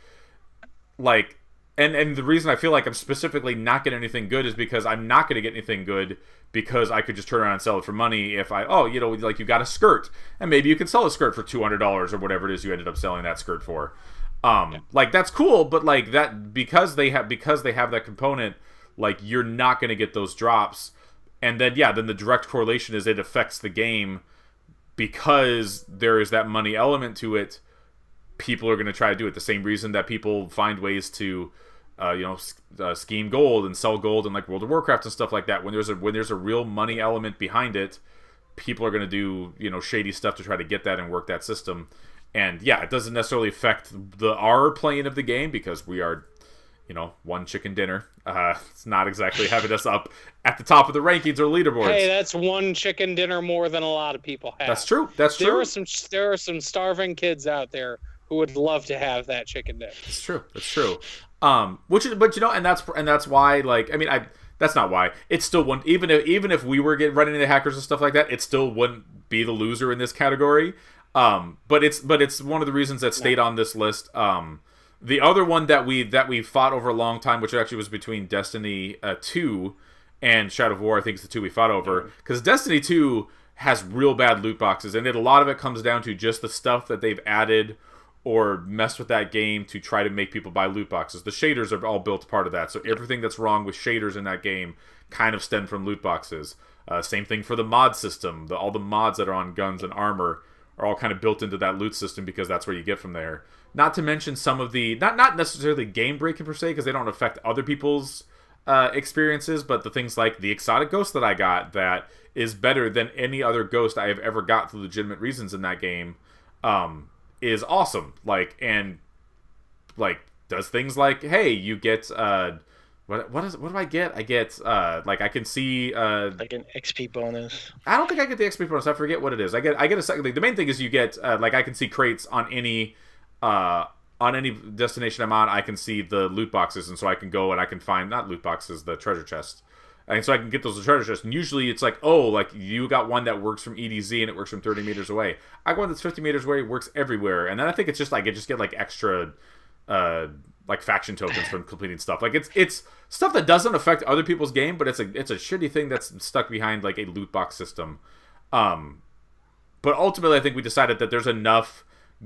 Like, and the reason I feel like I'm specifically not getting anything good is because I'm not going to get anything good because I could just turn around and sell it for money if like, you got a skirt, and maybe you can sell a skirt for $200 or whatever it is you ended up selling that skirt for. Like, that's cool, but, like, that, because they have that component, like, you're not going to get those drops. And then, then the direct correlation is it affects the game because there is that money element to it. People are going to try to do it. The same reason that people find ways to, scheme gold and sell gold in, like, World of Warcraft and stuff like that. When there's a real money element behind it, people are going to do, shady stuff to try to get that and work that system. And it doesn't necessarily affect our playing of the game because we are, one chicken dinner. It's not exactly having us up at the top of the rankings or leaderboards. Hey, that's one chicken dinner more than a lot of people have. That's true. There are some starving kids out there who would love to have that chicken dinner. That's true. And that's why, like, I mean, that's not why. It still wouldn't, even if we were running into hackers and stuff like that, it still wouldn't be the loser in this category. But it's one of the reasons that stayed on this list. The other one that we fought over a long time, which actually was between Destiny 2 and Shadow of War, I think is the two we fought over, because Destiny 2 has real bad loot boxes, and a lot of it comes down to just the stuff that they've added or messed with that game to try to make people buy loot boxes. The shaders are all built part of that, so everything that's wrong with shaders in that game kind of stemmed from loot boxes. Same thing for the mod system. All the mods that are on guns and armor are all kind of built into that loot system because that's where you get from there. Not to mention some of the, not necessarily game breaking per se, because they don't affect other people's experiences, but the things like the exotic ghost that I got that is better than any other ghost I have ever got for legitimate reasons in that game, is awesome. Like, and like does things like, hey, you get what do I get? I get like I can see like an XP bonus. I don't think I get the XP bonus. I forget what it is. I get a second thing. The main thing is you get like I can see crates on any destination I'm on. I can see the loot boxes, and so I can go and I can find, not loot boxes, the treasure chests. And so I can get those treasure chests. And usually it's like, oh, like you got one that works from EDZ and it works from 30 meters away. I got one that's 50 meters away, works everywhere. And then I think it's just like I just get like extra like faction tokens from completing stuff. Like it's stuff that doesn't affect other people's game, but it's a shitty thing that's stuck behind like a loot box system. But ultimately I think we decided that there's enough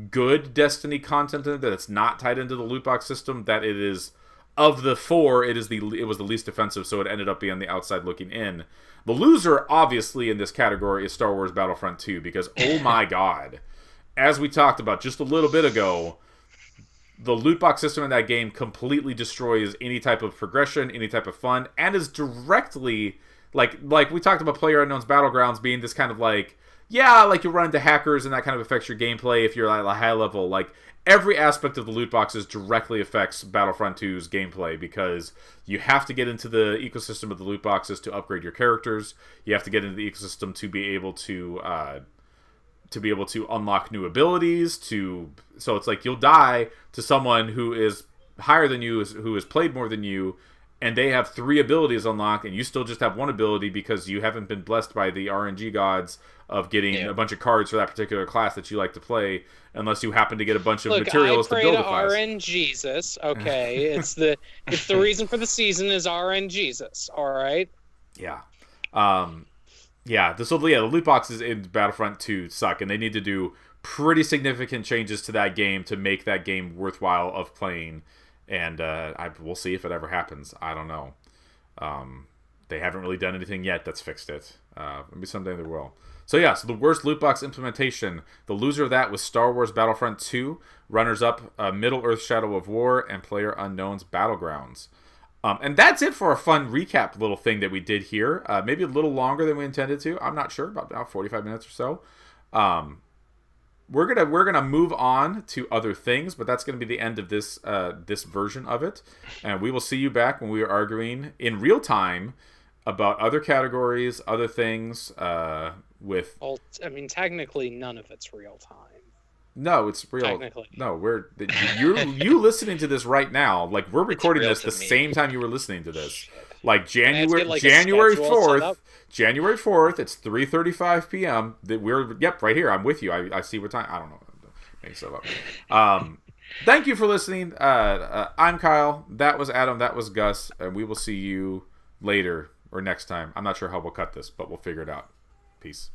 good Destiny content in it that it's not tied into the loot box system, that it is, of the four, it was the least offensive, so it ended up being the outside looking in. The loser, obviously, in this category is Star Wars Battlefront 2, because, oh my god, as we talked about just a little bit ago, the loot box system in that game completely destroys any type of progression, any type of fun, and is directly, like we talked about PlayerUnknown's Battlegrounds being this kind of like, yeah, like you run into hackers and that kind of affects your gameplay if you're at a high level. Like, every aspect of the loot boxes directly affects Battlefront 2's gameplay, because you have to get into the ecosystem of the loot boxes to upgrade your characters. You have to get into the ecosystem to be able to unlock new abilities. So it's like you'll die to someone who is higher than you, who has played more than you, and they have 3 abilities unlocked, and you still just have 1 ability because you haven't been blessed by the RNG gods of getting a bunch of cards for that particular class that you like to play, unless you happen to get a bunch of materials to build a class. RNGesus, okay. it's the reason for the season is RNGesus, all right? Yeah. The loot boxes in Battlefront 2 suck, and they need to do pretty significant changes to that game to make that game worthwhile of playing. And we'll see if it ever happens. I don't know. They haven't really done anything yet that's fixed it. Maybe someday they will. So the worst loot box implementation. The loser of that was Star Wars Battlefront 2. Runners-up, Middle-earth Shadow of War, and PlayerUnknown's Battlegrounds. And that's it for a fun recap little thing that we did here. Maybe a little longer than we intended to. I'm not sure. About 45 minutes or so. We're gonna move on to other things, but that's gonna be the end of this version of it, and we will see you back when we are arguing in real time about other categories, other things. Well, I mean, technically, none of it's real time. No, it's real. Technically. No, you listening to this right now. Like, we're recording this the same time you were listening to this. Like January 4th. January 4th, it's 3:35 p.m. Right here. I'm with you. I see what time. I don't know. Make stuff up. Thank you for listening. I'm Kyle. That was Adam. That was Gus. And we will see you later or next time. I'm not sure how we'll cut this, but we'll figure it out. Peace.